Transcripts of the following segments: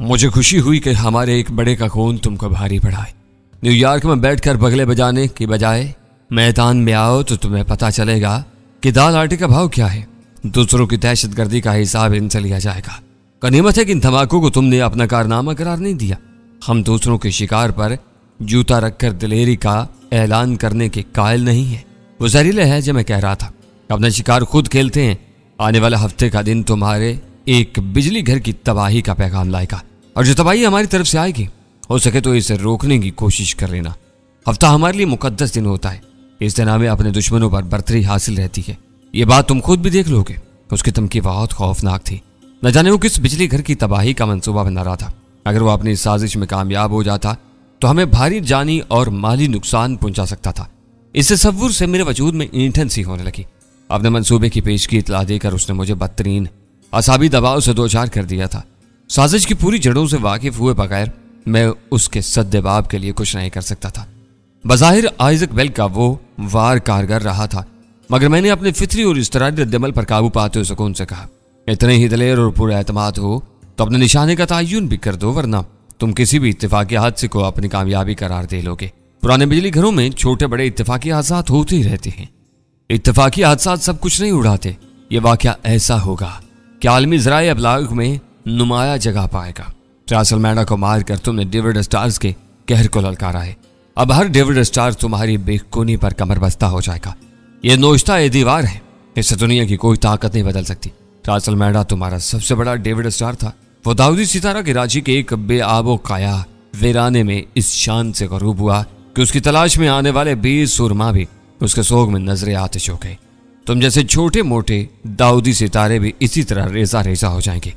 मुझे खुशी हुई कि हमारे एक बड़े का खून तुमको भारी पड़ा है। न्यूयॉर्क में बैठकर बगले बजाने की बजाय मैदान में आओ तो तुम्हें पता चलेगा कि दाल आटे का भाव क्या है। दूसरों की दहशतगर्दी का हिसाब इनसे लिया जाएगा। गनीमत है कि इन धमाकों को तुमने अपना कारनामा करार नहीं दिया। हम दूसरों के शिकार पर जूता रखकर दिलेरी का ऐलान करने के कायल नहीं है। वो जहरीला है जो मैं कह रहा था। अपना शिकार खुद खेलते हैं। आने वाला हफ्ते का दिन तुम्हारे एक बिजली घर की तबाही का पैगाम लाएगा, और जो तबाही हमारी तरफ से आएगी हो सके तो इसे रोकने की कोशिश कर लेना। हफ्ता हमारे लिए मुकद्दस दिन होता है। इस दिन हमें अपने दुश्मनों पर बर्तरी हासिल रहती है। ये बात तुम खुद भी देख लोगे। उसकी धमकी बहुत खौफनाक थी। न जाने वो किस बिजली घर की तबाही का मंसूबा बना रहा था। अगर वो अपनी साजिश में कामयाब हो जाता तो हमें भारी जानी और माली नुकसान पहुंचा सकता था। इस तसव्वुर से मेरे वजूद में ईंठन सी होने लगी। अपने मंसूबे की पेशगी इतला देकर उसने मुझे बदतरीन असाबी दबाव से दो चार कर दिया था। साजिश की पूरी जड़ों से वाकिफ हुए बगैर मैं उसके सद्देबाब के लिए कुछ नहीं कर सकता था। बज़ाहिर आइजक बेल का वो वार कारगर रहा था, मगर मैंने अपने फितरी और इस्तरारी रद्दमल पर काबू पाते हुए सुकून से कहा, इतने ही दलेर और पूरा एतमाद हो तो अपने निशाने का तयन भी कर दो, वरना तुम किसी भी इत्तेफाकी हादसे को अपनी कामयाबी करार दे लोगे। पुराने बिजली घरों में छोटे बड़े इत्तेफाकी हादसात होते ही रहते हैं। इत्तेफाकी हादसात सब कुछ नहीं उड़ाते। ये वाकया ऐसा होगा कि आलमी ज़राए अबलाग में नुमाया जगह पाएगा। ट्रासलमैना को मारकर तुमने डेविड स्टार्स के कहर को ललकारा है। अब हर डेविड स्टार तुम्हारी बेखूनी पर कमर बस्ता हो जाएगा। ये नोश्ता ए दीवार है, इससे दुनिया की कोई ताकत नहीं बदल सकती। ट्रासलमैना तुम्हारा सबसे बड़ा डेविड स्टार था। वो दाऊदी सितारा के रांची के एक बेआबो काया वीराने में इस शान से गरूब हुआ कि उसकी तलाश में आने वाले 20 सुरमा भी उसके सोग में नजरे आतिश हो गए। तुम जैसे छोटे मोटे दाऊदी सितारे भी इसी तरह रेजा रेजा हो जाएंगे।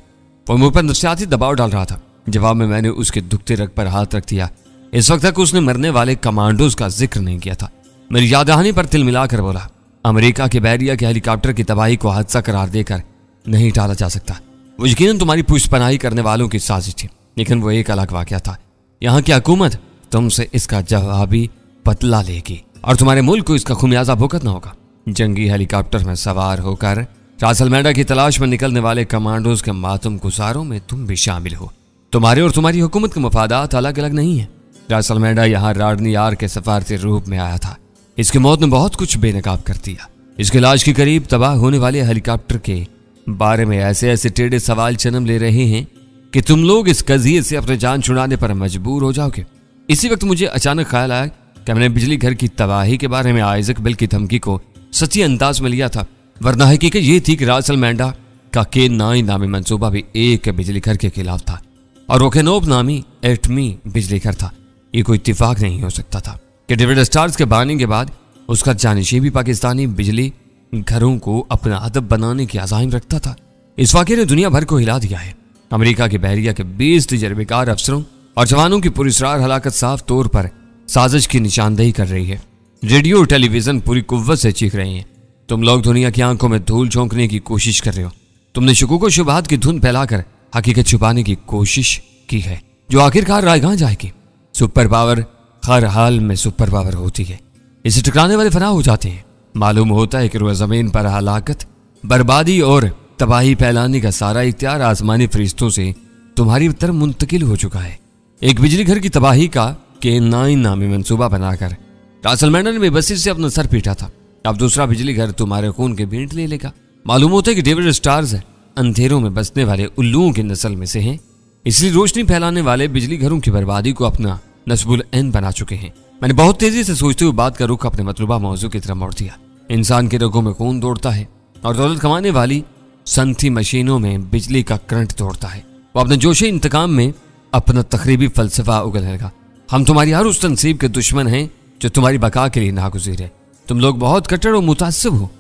वो मुंह पर नफसियाती दबाव डाल रहा था। जवाब में मैंने उसके दुखते रग पर हाथ रख दिया। इस वक्त तक उसने मरने वाले कमांडोज का जिक्र नहीं किया था। मेरी याद दहानी पर तिल मिलाकर बोला, अमेरिका के बैरिया के हेलीकॉप्टर की तबाही को हादसा करार देकर नहीं टाला जा सकता। वो यकीनन तुम्हारी पुष्पनाही करने वालों की साजिश थी, लेकिन वो एक अलग वाकया था। यहाँ की हुकूमत तुमसे इसका जवाबी बदला लेगी और तुम्हारे मुल्क को इसका खुमियाजा भुगतना होगा। जंगी हेलीकॉप्टर में सवार होकर ट्रासलमैना की तलाश में निकलने वाले कमांडोज के मातम गुजारों में तुम भी शामिल हो। तुम्हारे और तुम्हारी हुकूमत के मफादात अलग अलग नहीं है। ट्रासलमैना यहाँ राडनी यार के सफारती रूप में आया था। इसकी मौत ने बहुत कुछ बेनकाब कर दिया। इसके लाश के करीब तबाह होने वाले हेलीकॉप्टर के बारे में ऐसे ऐसे टेढ़े सवाल जन्म ले रहे हैं कि तुम लोग इस कज़िये से अपने जान छुड़ाने पर मजबूर हो जाओगे। इसी वक्त मुझे अचानक ख्याल आया कि मैंने बिजली घर की तबाही के बारे में आइजक बेल की धमकी को सच्ची अंदाज में लिया था, वरना हकीकत ये थी कि ट्रासलमैना का K9 नामी मंसूबा भी एक बिजली घर के खिलाफ था और रोकेनोब नामी एटमी बिजली घर था। ये कोई इत्तेफाक नहीं हो सकता था कि डेविड स्टार्स के बानी के बाद उसका जानिशी भी पाकिस्तानी बिजली घरों को अपना अदब बनाने की अज़ाइम रखता था। इस वाक़े ने दुनिया भर को हिला दिया है। अमेरिका के बहरिया के 20 तजर्बेकार अफसरों और जवानों की पुरस्कार हलाकत साफ तौर पर साजिश की निशानदेही कर रही है। रेडियो और टेलीविजन पूरी कुव्वत से चीख रहे हैं। तुम लोग दुनिया की आंखों में धूल झोंकने की कोशिश कर रहे हो। तुमने शुकूक व शुबहात की धुन फैलाकर हकीकत छुपाने की कोशिश की है, जो आखिरकार रायगां जाएगी। सुपर पावर हर हाल में सुपर पावर होती है। इसे टकराने वाले फना हो जाते हैं। मालूम होता है कि रोज़ ज़मीन पर हलाकत, बर्बादी और तबाही फैलाने का सारा इख्तियार आसमानी फरिश्तों से तुम्हारी तरफ मुंतकिल हो चुका है। एक बिजली घर की तबाही का K9 नामी मंसूबा बनाकर ट्रासलमैना ने बेबसी से अपना सर पीटा था। अब दूसरा बिजली घर तुम्हारे खून के भेंट ले लेगा। मालूम होता है कि डेविड स्टार्स अंधेरों में बसने वाले उल्लुओं की नस्ल में से हैं, इसलिए रोशनी फैलाने वाले बिजली घरों की बर्बादी को अपना नस्बुल ऐन बना चुके हैं। मैंने बहुत तेजी से सोचते हुए बात का रुख अपने मतलूबा मौजू की तरफ मोड़ दिया। इंसान के रगों में खून दौड़ता है और दौलत कमाने वाली संथी मशीनों में बिजली का करंट दौड़ता है। वो अपने जोशे इंतकाम में अपना तकरीबी फलसफा उगलने लगा। हम तुम्हारी हर उस तनसीब के दुश्मन हैं जो तुम्हारी बका के लिए नागुज़ीर है। तुम लोग बहुत कट्टर और मुतासिब हो।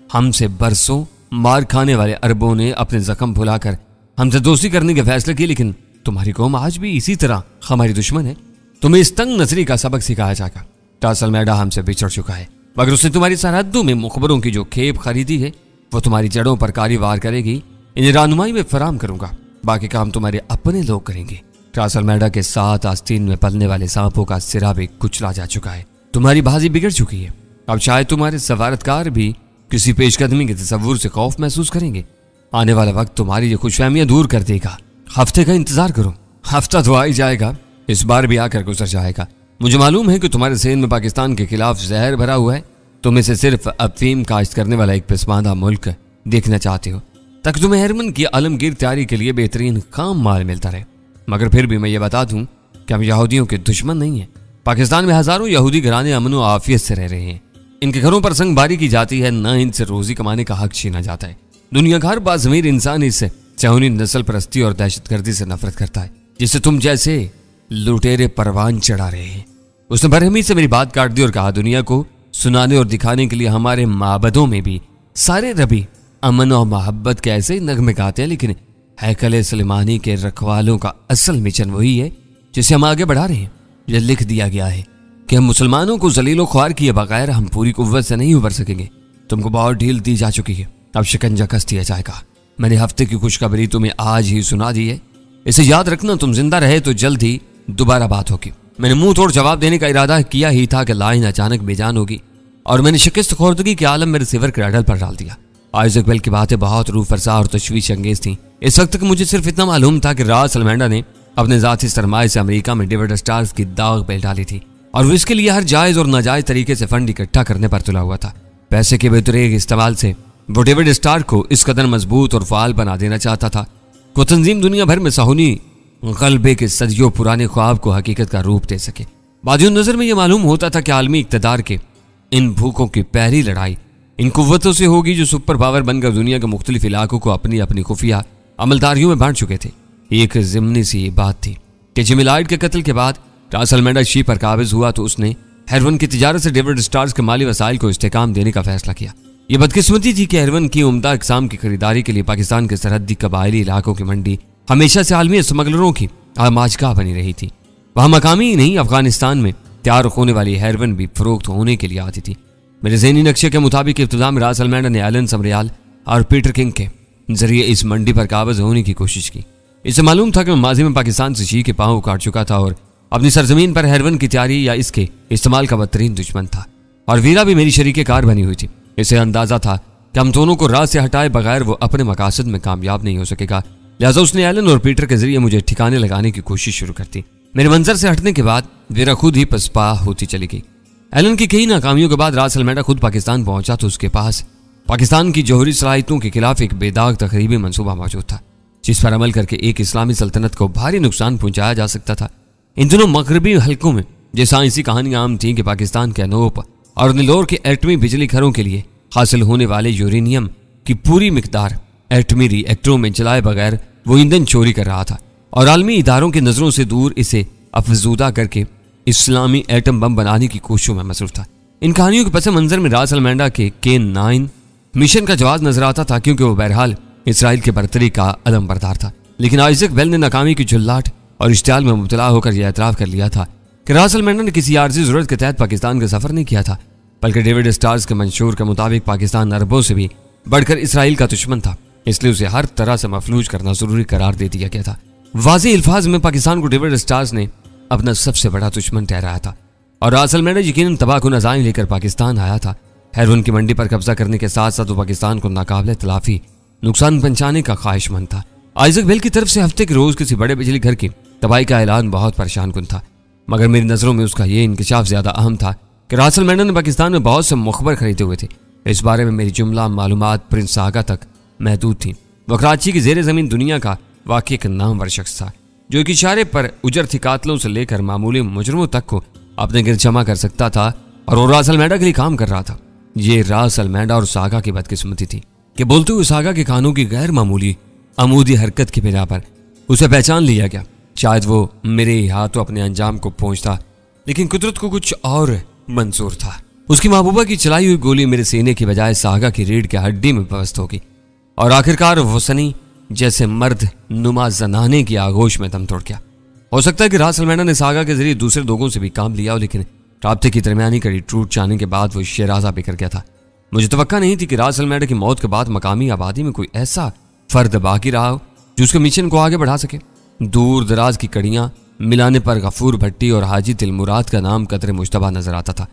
हमसे बरसों मार खाने वाले अरबों ने अपने जख्म भुलाकर हमसे दोस्ती करने के फैसले किए, लेकिन तुम्हारी कौम आज भी इसी तरह हमारी दुश्मन है। तुम्हें इस तंग नजरी का सबक सिखाया जाएगा। ट्रासलमैना हमसे बिछड़ चुका है, मगर उसने तुम्हारी सरहदों में मुखबरों की जो खेप खरीदी है वो तुम्हारी जड़ों पर कारी वार करेगी। इन्हें रानुमाई में फराम करूंगा, बाकी काम तुम्हारे अपने लोग करेंगे। ट्रासलमैना के साथ आस्तीन में पलने वाले सांपों का सिरा भी कुचला जा चुका है। तुम्हारी बाजी बिगड़ चुकी है। अब शायद तुम्हारे सवारतकार भी किसी पेशकदमी के तसव्वुर से खौफ महसूस करेंगे। आने वाला वक्त तुम्हारी ये खुशफहमियां दूर कर देगा। हफ्ते का इंतजार करो, हफ्ता तो आ ही जाएगा, इस बार भी आकर गुजर जाएगा। मुझे मालूम है कि तुम्हारे ज़हन में पाकिस्तान के खिलाफ जहर भरा हुआ है। तुम इसे सिर्फ अफीम काश्त करने वाला एक पसमानदा मुल्क देखना चाहते हो ताकि तुम्हें हेरमन की आलमगीर तैयारी के लिए बेहतरीन काम माल मिलता रहे। मगर फिर भी मैं ये बता दूं कि हम यहूदियों के दुश्मन नहीं हैं। पाकिस्तान में हजारों यहूदी घराने अमन व आफियत से रह रहे हैं। इनके घरों पर संगबारी की जाती है, न इनसे रोजी कमाने का हक छीना जाता है। दुनिया का हर बाज़मीर इंसान इससे चहुनी नस्ल परस्ती और दहशतगर्दी से नफरत करता है, जिससे तुम जैसे लुटेरे परवान चढ़ा रहे हैं। उसने बरहमी से मेरी बात काट दी और कहा, दुनिया को सुनाने और दिखाने के लिए हमारे माबदों में भी सारे रबी अमन और मोहब्बत के ऐसे ही नगमे गाते हैं, लेकिन हैकल सलेमानी के रखवालों का असल मिशन वही है जिसे हम आगे बढ़ा रहे हैं। यह लिख दिया गया है कि हम मुसलमानों को जलीलो ख्वार किए बगैर हम पूरी कुव्वत से नहीं उबर सकेंगे। तुमको बहुत ढील दी जा चुकी है, अब शिकंजा कस दिया जाएगा। मैंने हफ्ते की खुशखबरी तुम्हें आज ही सुना दी है, इसे याद रखना। तुम जिंदा रहे तो जल्द ही दोबारा बात होगी। मैंने मुंह तोड़ जवाब देने का इरादा किया ही था कि लाइन अचानक बेजान होगी और मैंने शिकस्त खोर्दगी के आलम मेरे सिवर के अडल पर डाल दिया। आइजक बेल की बातें बहुत रूह फरसा और तशवीश अंगेज थी। इस वक्त तक मुझे सिर्फ इतना मालूम था कि रास अल्मेंडा ने अपने जाती सरमाए से अमेरिका में डेविड स्टार्स की दाग बेल डाली थी और वो इसके लिए हर जायज और नाजायज तरीके से फंड इकट्ठा करने पर तुला हुआ था। पैसे के बेतुरेग इस्तेमाल से वो डेविड स्टार को इस कदर मजबूत और फाल बना देना चाहता था को तंजीम दुनिया भर में साहूनी गलबे के सदियों पुराने ख्वाब को हकीकत का रूप दे सके। बादियों नजर में यह मालूम होता था कि आलमी इक्तदार के इन भूखों की पहली लड़ाई इन कुव्वतों से होगी जो सुपर पावर बनकर दुनिया के मुख्तलिफ इलाकों को अपनी अपनी खुफिया अमलदारियों में बांट चुके थे। एक जिमनी सी बात थी कि जिमी लाइट के कत्ल के बाद रास अल्मेंडा शी पर काबिज हुआ तो उसने हेरोइन की तिजारत से डेविड स्टार्स के माली वसाइल को इस्तेकाम देने का फैसला किया। यह बदकिस्मती थी कि हेरोइन की उम्दा इकसाम की खरीदारी के लिए पाकिस्तान के सरहदी कबायली इलाकों की मंडी हमेशा से आलमी स्मगलरों की आमाजगाह बनी रही थी। वहां मकामी ही नहीं, अफगानिस्तान में तैयार होने वाली हेरोइन भी फरोख्त होने के लिए आती थी। मेरे ज़हनी नक्शे के मुताबिक इब्तिदा में रास अल्मेंडा ने एलन समरियाल और पीटर किंग के जरिए इस मंडी पर काबिज होने की कोशिश की। इसे मालूम था कि मैं माजी में पाकिस्तान से शी के पांव काट चुका था और अपनी सरजमीन पर हेरोइन की तैयारी या इसके इस्तेमाल का बदतरीन दुश्मन था। और वीरा भी मेरी शरीके कार बनी हुई थी। इसे अंदाजा था कि हम दोनों को राह से हटाए बगैर वो अपने मकासद में कामयाब नहीं हो सकेगा, लिहाजा उसने एलन और पीटर के जरिए मुझे ठिकाने लगाने की कोशिश शुरू कर दी। मेरे मंजर से हटने के बाद वीरा खुद ही पसपा होती चली गई। एलन की कई नाकामियों के बाद रास अल्मेंडा खुद पाकिस्तान पहुंचा तो उसके पास पाकिस्तान की जौहरी सलाहियतों के खिलाफ एक बेदाग तकरीबी मंसूबा मौजूद था, जिस पर अमल करके एक इस्लामी सल्तनत को भारी नुकसान पहुंचाया जा सकता था। इन दिनों मगरबी हल्कों में ये साइंसी कहानियां आम थीं कि पाकिस्तान के अनोप और नीलोर के एटमी बिजली घरों के लिए हासिल होने वाले यूरेनियम की पूरी मिकदार एटमी रिएक्टरों में चलाए बगैर वो ईंधन चोरी कर रहा था और आलमी इदारों की नजरों से दूर इसे अफजूदा करके इस्लामी एटम बम बनाने की कोशिशों में मसरूफ था। इन कहानियों के पस मंजर में रास अल्मेंडा के K9 मिशन का जवाब नजर आता था, क्योंकि वो बहरहाल इसराइल के बरतरी का अदम बरदार था। लेकिन आइजक बेल ने नाकामी की झुल्लाट और इश्तियाल में मुबतला होकर यह एतराफ़ कर लिया था कि रास अल्मेंडा ने किसी आर्जी जरूरत के तहत पाकिस्तान का सफर नहीं किया था, बल्कि डेविड स्टार्स के मंशूर के मुताबिक पाकिस्तान अरबों से भी बढ़कर इसराइल का दुश्मन था, इसलिए उसे हर तरह से मफलूज करना जरूरी करार दे दिया गया था। वाज़ेह अल्फाज में पाकिस्तान को डेविड स्टार्स ने अपना सबसे बड़ा दुश्मन ठहराया था और रास अल्मेंडा यकीनन तबाहकुन अज़ाइम लेकर पाकिस्तान आया था। हेरोइन की मंडी पर कब्जा करने के साथ साथ वो पाकिस्तान को नाकाबिले तलाफी नुकसान पहुंचाने का ख्वाहिशमंद था। आइजक बेल की तरफ से हफ्ते के रोज किसी बड़े बिजली घर की तबाही का ऐलान बहुत परेशान कुन था, मगर मेरी नजरों में उसका ये इंकशाफ ज्यादा अहम था कि रास अल्मेंडा ने पाकिस्तान में बहुत से मुखबर खरीदे हुए थे। इस बारे में मेरी जुमला मालूमात प्रिंस आगा तक महदूद थी। वो कराची की जेर जमीन दुनिया का वाकई एक नामवर शख्स था, जो एक इशारे पर उजर थी कातलों से लेकर मामूली मुजरमों तक को अपने गिरद जमा कर सकता था और वो रास अल्मेंडा के लिए काम कर रहा था। ये रास अल्मेंडा और सागा की बदकिस्मती थी कि बोलते हुए सागा के कानों की गैर मामूली अमूदी हरकत की बिना पर उसे पहचान लिया गया। शायद वो मेरे हाथों अपने अंजाम को पहुंचता, लेकिन कुदरत को कुछ और मंजूर था। उसकी महबूबा की चलाई हुई गोली मेरे सीने की बजाय सागा की रीढ़ के हड्डी में पवस्त होगी और आखिरकार हुसनी जैसे मर्द नुमा जनाने की आगोश में दम तोड़ गया। हो सकता है कि रास अल्मेंडा ने सागा के जरिए दूसरे लोगों से भी काम लिया हो, लेकिन राब्ते की दरमियानी कड़ी टूट जाने के बाद वो शेराजा बिखर गया था। मुझे तवक्का नहीं थी कि रास अल्मेंडा की मौत के बाद मकामी आबादी में कोई ऐसा फर्द बाकी रहा हो जो उसके मिशन को आगे बढ़ा सके। दूर दराज की कड़ियां मिलाने पर गफूर भट्टी और हाजी तिलमुराद का नाम कदरे मुश्तबा नजर आता था।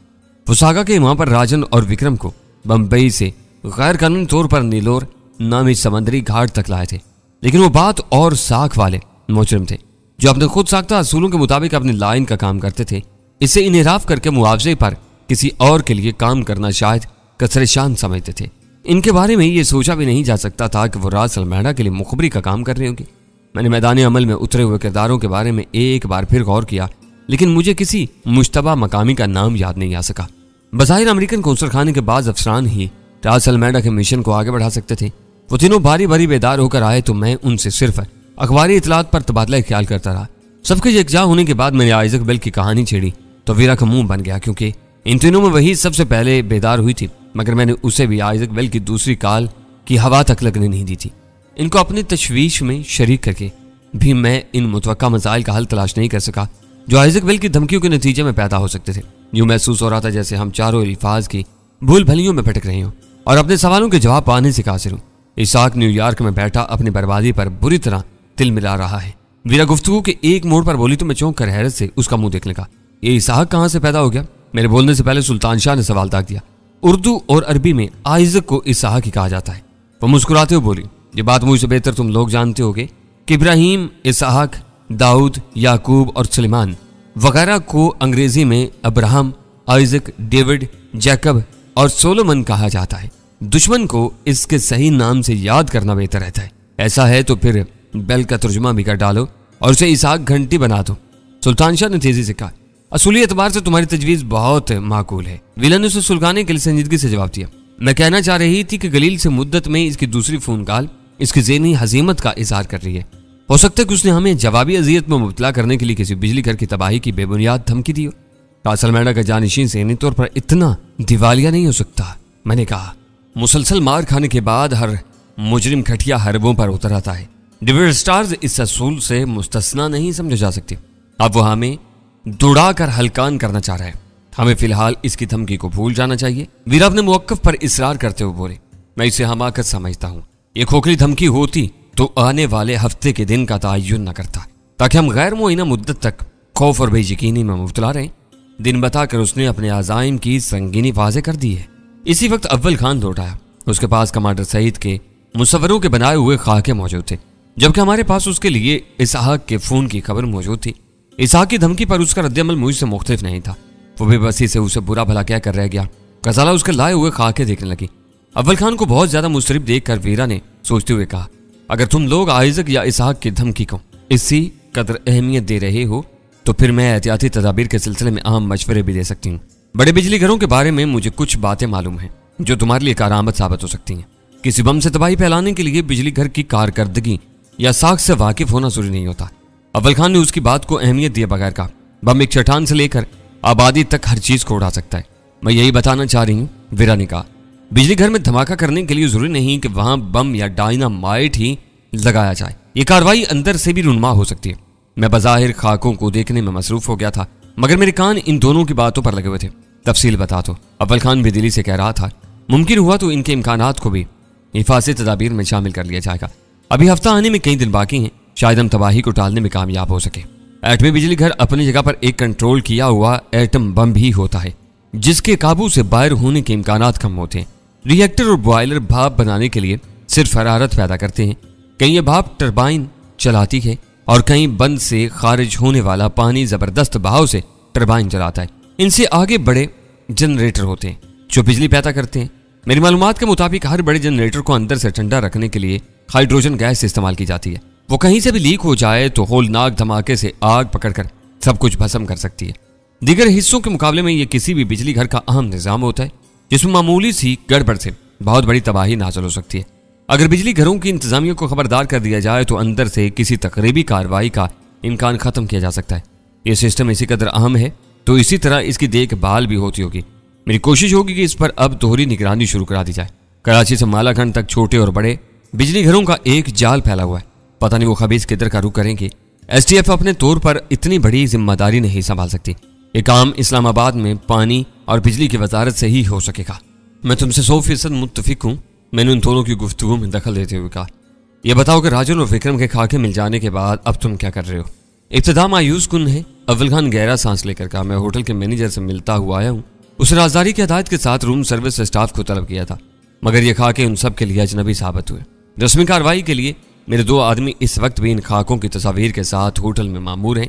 वो सागा के वहां पर राजन और विक्रम को बम्बई से गैर कानूनी तौर पर नीलोर नामी समंदरी घाट तक लाए थे, लेकिन वो बात और साख वाले मुजरिम थे जो अपने खुद साख्ता असूलों के मुताबिक अपनी लाइन का काम करते थे। इससे इन्हिराफ करके मुआवजे पर किसी और के लिए काम करना शायद कसरे शान समझते थे। इनके बारे में ये सोचा भी नहीं जा सकता था कि वो रास अलमेडा के लिए मुखबरी का काम कर रहे होंगे। मैंने मैदान अमल में उतरे हुए किरदारों के बारे में एक बार फिर गौर किया, लेकिन मुझे किसी मुश्तबा मकामी का नाम याद नहीं आ सका। बज़ाहिर अमेरिकन कौंसल खाने के बाद अफसरान ही रास अलमेडा के मिशन को आगे बढ़ा सकते थे। वो तीनों बारी बारी बेदार होकर आए तो मैं उनसे सिर्फ अखबारी इतलात पर तबादला ख्याल करता रहा। सबके यकजा होने के बाद मैंने आइजक बेल की कहानी छेड़ी तो वीरा का मुंह बन गया, क्योंकि इन तीनों में वही सबसे पहले बेदार हुई थी, मगर मैंने उसे भी आइजक बेल की दूसरी काल की हवा तक लगने नहीं दी थी। इनको अपनी तशवीश में शरीक करके भी मैं इन मुतवक्का मसाइल का हल तलाश नहीं कर सका जो आइजक बेल की धमकियों के नतीजे में पैदा हो सकते थे। यूं महसूस हो रहा था जैसे हम चारों अल्फाज की भूल भलियों में भटक रहे हों और अपने सवालों के जवाब पाने से कासिर हूं। इसाक न्यूयॉर्क में बैठा अपनी बर्बादी पर बुरी तरह तिल मिला रहा है। वीरा गुफ्तगू के एक मोड़ पर बोली तो मैं चौंक कर हैरत से उसका मुंह देखने का। ये इसाक कहाँ से पैदा हो गया? मेरे बोलने से पहले सुल्तान शाह ने सवाल दाग दिया। उर्दू और अरबी में आइजक को इसाक ही कहा जाता है। वो मुस्कुराते हुए बोली, ये बात मुझसे बेहतर तुम लोग जानते होगे कि इब्राहिम, इसहाक, दाऊद, याकूब और सुलेमान वगैरह को अंग्रेजी में अब्राहम, आइजक, डेविड, जैकब और सोलोमन कहा जाता है। दुश्मन को इसके सही नाम से याद करना बेहतर रहता है। ऐसा है तो फिर बेल का तर्जुमा भी कर डालो और उसे इसाक घंटी बना दो। सुल्तान शाह ने तेजी से कहा, असूली एतबार से तुम्हारी तजवीज बहुत माकूल है। विलन ने उसे सुलगाने के लिए संजीदगी से जवाब दिया, मैं कहना चाह रही थी कि गलील से मुद्दत में इसकी दूसरी फोन कॉल इसकी ज़हनी हजीमत का इजहार कर रही है। हो सकता है कि उसने हमें जवाबी अजियत में मुबतला करने के लिए किसी बिजली घर की तबाही की बेबुनियाद धमकी दी हो। रास अलमेडा का जानिशीन ज़हनी तौर पर इतना दिवालिया नहीं हो सकता। मैंने कहा, मुसलसल मार खाने के बाद हर मुजरिम खटिया हरबों पर उतर आता है। डिविड स्टार्स इस असूल से मुस्तस्ना नहीं समझे जा सकते। अब वो हमें दुड़ा कर हल्कान करना चाह रहा है। हमें फिलहाल इसकी धमकी को भूल जाना चाहिए। वीरा अपने मुवक्कफ पर इसरार करते हुए बोले, मैं इसे हमाकत समझता हूँ। ये खोखली धमकी होती तो आने वाले हफ्ते के दिन का तयन न करता, ताकि हम गैर मुइना मुद्दत तक खौफ और बेयकीनी में मुब्तला रहें। दिन बताकर उसने अपने आज़ाइम की संगीनी वाज़े कर दी है। इसी वक्त अव्वल खान लौट आया। उसके पास कमांडर सईद के मुसव्वरों के बनाए हुए खाके मौजूद थे, जबकि हमारे पास उसके लिए इसहाक के फोन की खबर मौजूद थी। इसहाक की धमकी पर उसका रद्दअमल मुझसे मुख्तलिफ नहीं था। वो बेबसी से उसे बुरा भला क्या कर रह गया। गजाला उसके लाए हुए खाके देखने लगी। अव्वल खान को बहुत ज्यादा मुस्तरिब देखकर वीरा ने सोचते हुए कहा, अगर तुम लोग आइजक या इसहाक की धमकी को इसी कदर अहमियत दे रहे हो तो फिर मैं एहतियाती तदाबीर के सिलसिले में अहम मशवरे भी दे सकती हूँ। बड़े बिजली घरों के बारे में मुझे कुछ बातें मालूम हैं जो तुम्हारे लिए कारआमद साबित हो सकती हैं। किसी बम से तबाही फैलाने के लिए बिजली घर की कारकर्दगी या साख से वाकिफ होना जरूरी नहीं होता। अव्वल खान ने उसकी बात को अहमियत दिए बगैर कहा, बम एक चट्टान से लेकर आबादी तक हर चीज को उड़ा सकता है। मैं यही बताना चाह रही हूँ, वीरा ने कहा। बिजली घर में धमाका करने के लिए जरूरी नहीं कि वहां बम या डायनामाइट ही लगाया जाए। ये कार्रवाई अंदर से भी रुनमा हो सकती है। मैं बज़ाहिर खाकों को देखने में मसरूफ हो गया था, मगर मेरे कान इन दोनों की बातों पर लगे हुए थे। तफसील बता दो। अव्वल खान भी दिली से कह रहा था, मुमकिन हुआ तो इनके इम्कानात को भी हिफाजती तदाबीर में शामिल कर लिया जाएगा। अभी हफ्ता आने में कई दिन बाकी हैं, शायद हम तबाही को टालने में कामयाब हो सके। एटमी बिजली घर अपनी जगह पर एक कंट्रोल किया हुआ एटम बम भी होता है, जिसके काबू से बाहर होने के इम्कानात कम होते हैं। रिएक्टर और बॉयलर भाप बनाने के लिए सिर्फ हरारत पैदा करते हैं। कहीं ये भाप टरबाइन चलाती है और कहीं बंद से खारिज होने वाला पानी जबरदस्त बहाव से टरबाइन चलाता है। इनसे आगे बड़े जनरेटर होते हैं जो बिजली पैदा करते हैं। मेरी मालूमात के मुताबिक हर बड़े जनरेटर को अंदर से ठंडा रखने के लिए हाइड्रोजन गैस इस्तेमाल की जाती है। वो कहीं से भी लीक हो जाए तो होलनाक धमाके से आग पकड़कर सब कुछ भस्म कर सकती है। दीगर हिस्सों के मुकाबले में ये किसी भी बिजली घर का अहम निजाम होता है, जिसमें मामूली सी गड़बड़ से बहुत बड़ी तबाही नाज़िल हो सकती है। अगर बिजली घरों की इंतजामिया को खबरदार कर दिया जाए तो अंदर से किसी तकरीबी कार्रवाई का इम्कान खत्म किया जा सकता है। ये सिस्टम इसी कदर अहम है तो इसी तरह इसकी देखभाल भी होती होगी। मेरी कोशिश होगी कि इस पर अब दोहरी निगरानी शुरू करा दी जाए। कराची से मालाखंड तक छोटे और बड़े बिजली घरों का एक जाल फैला हुआ है। पता नहीं वो खबीज किधर का रुख करेंगे। STF अपने तौर पर इतनी बड़ी जिम्मेदारी नहीं संभाल सकती। ये काम इस्लामाबाद में पानी और बिजली की वजारत से ही हो सकेगा। मैं तुमसे 100% मुत्तफिक हूँ, मैंने उन दोनों की गुफ्तगू में दखल देते हुए कहा। यह बताओ कि राजन और विक्रम के खाके मिल जाने के बाद अब तुम क्या कर रहे हो? इब्तिदा मायूस कुन है। अव्वल खान गहरा सांस लेकर कहा, मैं होटल के मैनेजर से मिलता हुआ आया हूँ। उस राजदारी की हदायत के साथ रूम सर्विस स्टाफ को तलब किया था, मगर ये खाके उन सब के लिए अजनबी साबित हुए। रस्मी कार्रवाई के लिए मेरे 2 आदमी इस वक्त भी इन खाकों की तस्वीर के साथ होटल में मामूर हैं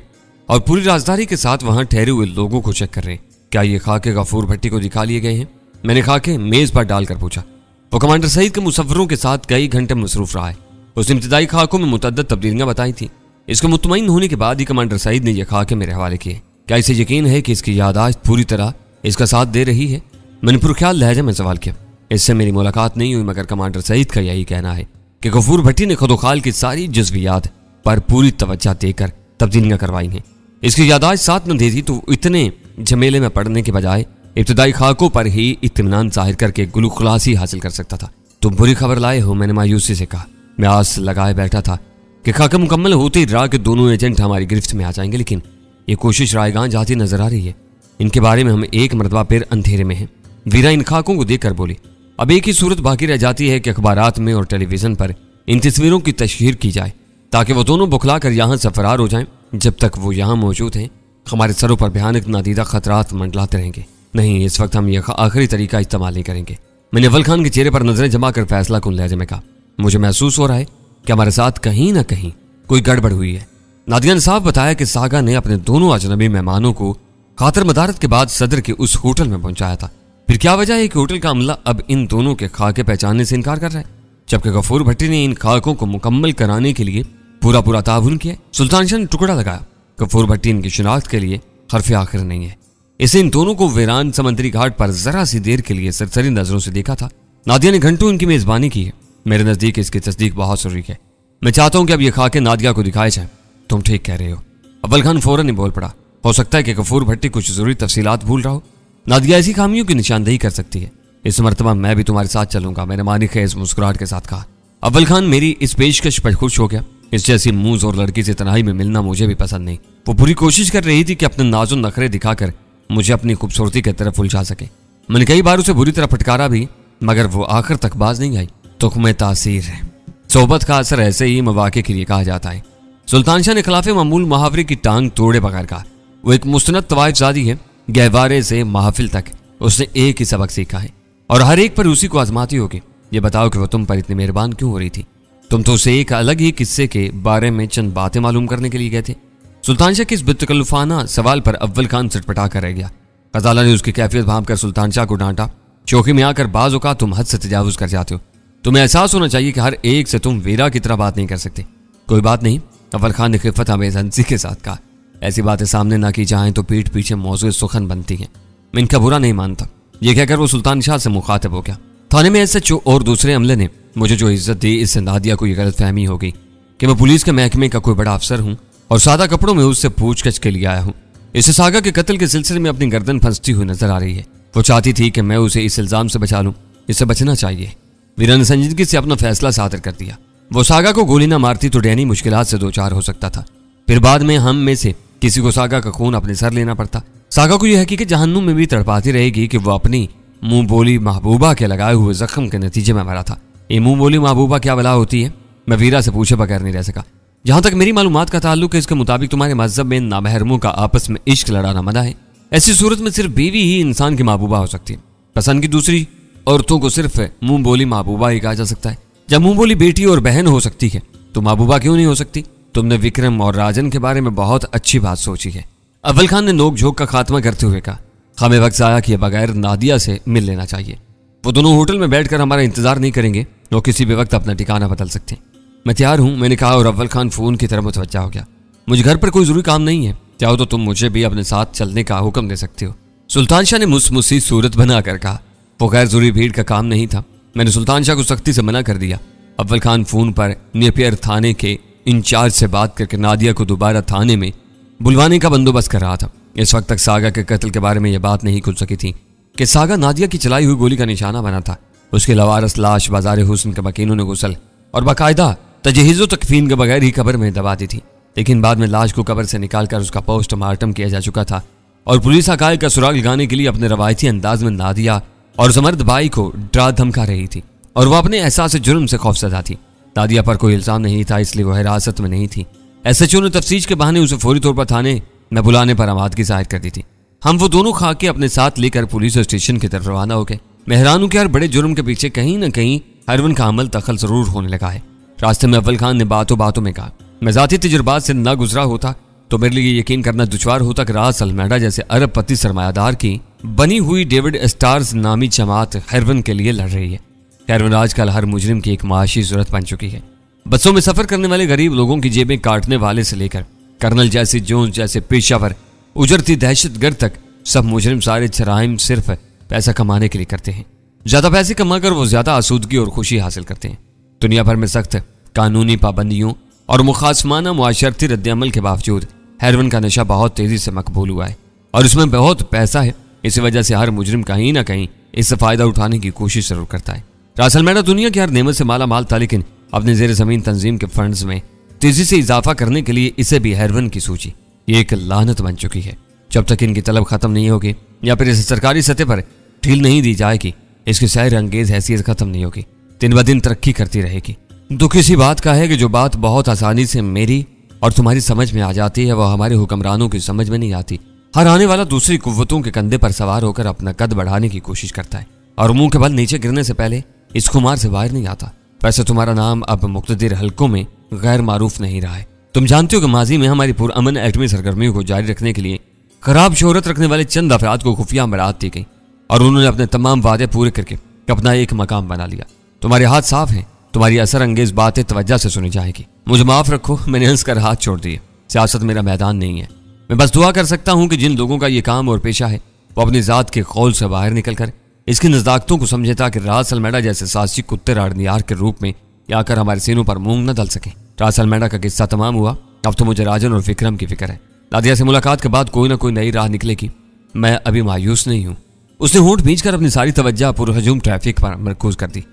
और पूरी राजदारी के साथ वहां ठहरे हुए लोगों को चेक कर रहे हैं। क्या ये खाके गफूर भट्टी को दिखा लिए गए हैं? मैंने खाके मेज पर डालकर पूछा। वो कमांडर सईद के मुसफ्फरों के साथ कई घंटे मसरूफ रहा है। उसने इब्तिदाई खाकों में मुतअद्दिद तब्दीलियां बताई थी। इसके मुतमईन होने के बाद ही कमांडर सईद ने यह खाके मेरे हवाले किए। क्या इसे यकीन है कि इसकी यादाश्त पूरी तरह इसका साथ दे रही है? मैंने पुरख्याल लहजे में सवाल किया। इससे मेरी मुलाकात नहीं हुई, मगर कमांडर सईद का यही कहना है कि गफूर भट्टी ने खुदोखाल की सारी जज्बियात पर पूरी तवज्जो देकर तब्दीलियां करवाई हैं। इसकी यादाश्त साथ न देती तो इतने झमेले में पड़ने के बजाय इब्तिदाई खाकों पर ही इत्मीनान जाहिर करके गुलू खुलासी हासिल कर सकता था। तुम बुरी खबर लाए हो, मैंने मायूसी से कहा। मैं आस लगाए बैठा था कि खाका मुकम्मल होते ही राह के दोनों एजेंट हमारी गिरफ्त में आ जाएंगे, लेकिन ये कोशिश रायगां जाती नजर आ रही है। इनके बारे में हम एक मरतबा फिर अंधेरे में हैं। वीरा इन खाकों को देखकर बोली, अब एक ही सूरत बाकी रह जाती है कि अखबारात में और टेलीविजन पर इन तस्वीरों की तशहीर की जाए ताकि वो दोनों बुखला कर यहाँ से फरार हो जाएं। जब तक वो यहाँ मौजूद हैं हमारे सरों पर भयानक नादीदा खतरात मंडलाते रहेंगे। नहीं, इस वक्त हम यह आखिरी तरीका इस्तेमाल नहीं करेंगे। मैंने अव्वल खान के चेहरे पर नजरें जमा कर फैसला कुन लहजे में कहा। मुझे महसूस हो रहा है कि हमारे साथ कहीं ना कहीं कोई गड़बड़ हुई है। नादिया ने साफ बताया कि सागा ने अपने दोनों अजनबी मेहमानों को खातर मदारत के बाद सदर के उस होटल में पहुंचाया था। फिर क्या वजह है कि होटल का अमला अब इन दोनों के खाके पहचानने से इनकार कर रहा है, जबकि गफूर भट्टी ने इन खाकों को मुकम्मल कराने के लिए पूरा ताउन किया। सुल्तान शाह ने टुकड़ा लगाया। गफूर भट्टी इनकी शिनाख्त के लिए हरफ आखिर नहीं है। इसे इन दोनों को वीरान समंदरी घाट पर जरा सी देर के लिए सरसरी नजरों से देखा था। नादिया ने घंटों इनकी मेजबानी की है। मेरे नजदीक इसकी तस्दीक बहुत जरूरी है। मैं चाहता हूं कि अब ये खाके नादिया को दिखाए जाए। तुम ठीक कह रहे हो। अव्वल खान फौरन ही बोल पड़ा। हो सकता है कि गफूर भट्टी कुछ जरूरी तफसीलात भूल रहा हो। नादिया ऐसी खामियों की निशानदेही कर सकती है। इस मरतबा मैं भी तुम्हारे साथ चलूंगा, मैंने मानी खेज मुस्कुराहट के साथ कहा। अव्वल खान मेरी इस पेशकश पर खुश हो गया। इस जैसी मूज और लड़की से तन्हाई में मिलना मुझे भी पसंद नहीं। वो पूरी कोशिश कर रही थी कि अपने नाज़ुन नखरे दिखाकर मुझे अपनी खूबसूरती की तरफ उलझा सके। मैंने कई बार उसे बुरी तरह फटकारा भी, मगर वो आखिर तक बाज नहीं आई। तुख्मे तासीर है। सोबत का असर ऐसे ही मौके के लिए कहा जाता है। सुल्तान शाह ने खिलाफे मामूल मुहावरे की टांग तोड़े बगैर कहा। वो एक मुस्तनद तवाइफजादी है। गहवारे से महफिल तक उसने एक ही सबक सीखा है और हर एक पर उसी को आजमाती होगी। ये बताओ कि वो तुम पर इतनी मेहरबान क्यों हो रही थी? तुम तो उसे एक अलग ही किस्से के बारे में चंद बातें मालूम करने के लिए गए थे। सुल्तान शाह के इस बेतकल्लुफाना सवाल पर अव्वल खान चटपटा कर रह गया। गजाला ने उसकी कैफियत भांप कर सुल्तान शाह को डांटा। चौकी में आकर बाज औकात तुम हद से तजावुज कर जाते हो। तुम्हें एहसास होना चाहिए कि हर एक से तुम वीरा की तरह बात नहीं कर सकते। कोई बात नहीं, अव्वल खान ने खिफत हमें हंसी के साथ कहा। ऐसी बातें सामने ना की जाएं तो पीठ पीछे मौजूद सुखन बनती हैं। मैं इनका बुरा नहीं मानता। ये कहकर वो सुल्तान शाह से मुखातिब हो गया। थाने में एसएचओ और दूसरे अमले ने मुझे जो इज्जत दी, इससे नादिया को यह गलत फहमी होगी कि मैं पुलिस के महकमे का कोई बड़ा अफसर हूं और सादा कपड़ों में उससे पूछगछ के लिए आया हूं। इसे सागा के कत्ल के सिलसिले में अपनी गर्दन फंसती हुई नजर आ रही है। वो चाहती थी कि मैं उसे इस इल्जाम से बचा लूं। इससे बचना चाहिए। वीरा ने संजीदगी से अपना फैसला सादर कर दिया। वो सागा को गोली ना मारती तो डैनी मुश्किलात से दो चार हो सकता था। फिर बाद में हम में से किसी को सागा का खून अपने सर लेना पड़ता। सागा को यह हकीकत जहन्नुम में भी तड़पाती रहेगी कि वो अपनी मुंह बोली महबूबा के लगाए हुए जख्म के नतीजे में मरा था। ये मुंह बोली महबूबा क्या बला होती है, मैं वीरा से पूछे बगैर नहीं रह सका। जहां तक मेरी मालूमात का ताल्लुक है, इसके मुताबिक तुम्हारे मजहब में नामहरमों का आपस में इश्क लड़ाना मना है। ऐसी सूरत में सिर्फ बीवी ही इंसान की महबूबा हो सकती है। पसंद की दूसरी औरतों को सिर्फ मुंह बोली महबूबा ही कहा जा सकता है। जब मुंह बोली बेटी और बहन हो सकती है तो महबूबा क्यों नहीं हो सकती? तुमने विक्रम और राजन के बारे में बहुत अच्छी बात सोची है। अव्वल खान ने नोक झोंक का खात्मा करते हुए कहा। हमें वक्त आया कि बगैर नादिया से मिल लेना चाहिए। वो दोनों होटल में बैठकर हमारा इंतजार नहीं करेंगे और किसी भी वक्त अपना ठिकाना बदल सकते हैं। मैं तैयार हूं, मैंने कहा और अव्वल खान फोन की तरफ मुतवज्जा हो गया। मुझे घर पर कोई जरूरी काम नहीं है। चाहो तो तुम मुझे भी अपने साथ चलने का हुक्म दे सकते हो। सुल्तान शाह ने मुस्मुसी सूरत बनाकर कहा। वो गैर जरूरी भीड़ का काम नहीं था। मैंने सुल्तान शाह को सख्ती से मना कर दिया। अव्वल खान फोन पर नेपियर थाने के इंचार्ज से बात करके नादिया को दोबारा थाने में बुलवाने का बंदोबस्त कर रहा था। इस वक्त तक सागा के कत्ल के बारे में यह बात नहीं खुल सकी थी कि सागा नादिया की चलाई हुई गोली का निशाना बना था। उसकी लवारस लाश बाजार हुस्न के मकीनों ने गुसल और बाकायदा तजहीज़ो तकफीन के बगैर ही कब्र में दबा दी थी। लेकिन बाद में लाश को कब्र से निकालकर उसका पोस्टमार्टम किया जा चुका था और पुलिस हकायक का सुराग लगाने के लिए अपने रवायती अंदाज में नादिया और जमर्द बाई को डरा धमका रही थी और वह अपने एहसास जुर्म से खौफजदा थी। नादिया पर कोई इल्जाम नहीं था, इसलिए वह हिरासत में नहीं थी। एसएचओ ने तफ्तीश के बहाने उसे फौरी तौर पर थाने में बुलाने पर आमादगी जाहिर कर दी थी। हम वो दोनों खाके अपने साथ लेकर पुलिस स्टेशन की तरफ रवाना हो गए। मैं हैरान हूं कि हर बड़े जुर्म के पीछे कहीं न कहीं हरवन का अमल दखल जरूर होने लगा है। रास्ते में अव्वल खान ने बातों बातों में कहा, मैं जाती तजुर्बात से न गुजरा होता तो मेरे लिए यकीन करना दुश्वार होता कि रास अल्मेडा जैसे अरबपति सरमायादार की बनी हुई डेविड स्टार्स नामी जमात हेरवन के लिए लड़ रही है। हेरवन आजकल हर मुजरिम की एक माशी जरूरत बन चुकी है। बसों में सफर करने वाले गरीब लोगों की जेबें काटने वाले से लेकर कर्नल जैसे जोन्स जैसे पेशावर उजरती दहशतगर्द तक सब मुजरिम सारे जराइम सिर्फ पैसा कमाने के लिए करते हैं। ज्यादा पैसे कमाकर वो ज्यादा आसूदगी और खुशी हासिल करते हैं। दुनिया भर में सख्त कानूनी पाबंदियों और मुखासमाना मुआशरती रद्दअमल के बावजूद हेरोइन का नशा बहुत तेजी से मकबूल हुआ है और इसमें बहुत पैसा है। इसी वजह से हर मुजरिम कहीं ना कहीं इससे फायदा उठाने की कोशिश जरूर करता है। रास अल्मेडा दुनिया की हर नेमत से माला माल था, लेकिन अपने जेर जमीन तंजीम के फंड्स में तेजी से इजाफा करने के लिए इसे भी हेरोइन की सूची ये एक लानत बन चुकी है। जब तक इनकी तलब खत्म नहीं होगी या फिर इसे सरकारी सतह पर ढील नहीं दी जाएगी, इसकी सैर अंगेज हैसियत खत्म नहीं होगी, दिन ब दिन तरक्की करती रहेगी। दुख इसी बात का है कि जो बात बहुत आसानी से मेरी और तुम्हारी समझ में आ जाती है वह हमारे हुक्मरानों की समझ में नहीं आती। हर आने वाला दूसरी कुव्वतों के कंधे पर सवार होकर अपना कद बढ़ाने की कोशिश करता है और मुंह के बल नीचे गिरने से पहले इस खुमार से बाहर नहीं आता। वैसे तुम्हारा नाम अब मुक्तदिर हलकों में गैर मारूफ नहीं रहा है। तुम जानते हो कि माजी में हमारी पुरअमन एटमी सरगर्मियों को जारी रखने के लिए खराब शोहरत रखने वाले चंद अफराद को खुफिया अमरात दी गई और उन्होंने अपने तमाम वादे पूरे करके अपना एक मकाम बना लिया। तुम्हारे हाथ साफ हैं, तुम्हारी असर अंगेज बातें तवज्जो से सुनी जाएगी। मुझे माफ रखो, मैंने हंस कर हाथ छोड़ दिए। सियासत मेरा मैदान नहीं है। मैं बस दुआ कर सकता हूं कि जिन लोगों का ये काम और पेशा है वो अपनी जात के खौल से बाहर निकलकर इसकी नज़ाकतों को समझे, ताकि रास अल्मेडा जैसे साहसी कुत्ते राडनियार के रूप में आकर हमारे सीनों पर मूंग न दल सके। रास अल्मेडा का किस्सा तमाम हुआ। अब तो मुझे राजन और विक्रम की फिक्र है। नादिया से मुलाकात के बाद कोई ना कोई नई राह निकलेगी। मैं अभी मायूस नहीं हूँ। उसने होंठ भींचकर अपनी सारी तवज्जो पुरहजूम ट्रैफिक पर मरकूज कर दी।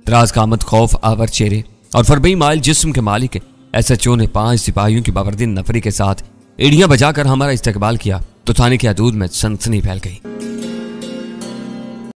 दराज का आमद खौफ आवर चेहरे और फरबई माइल जिस्म के मालिक SHO ने 5 सिपाहियों की बाबरदीन नफरी के साथ एड़ियां बजाकर हमारा इस्तकबाल किया तो थाने की हदूद में सनसनी फैल गई।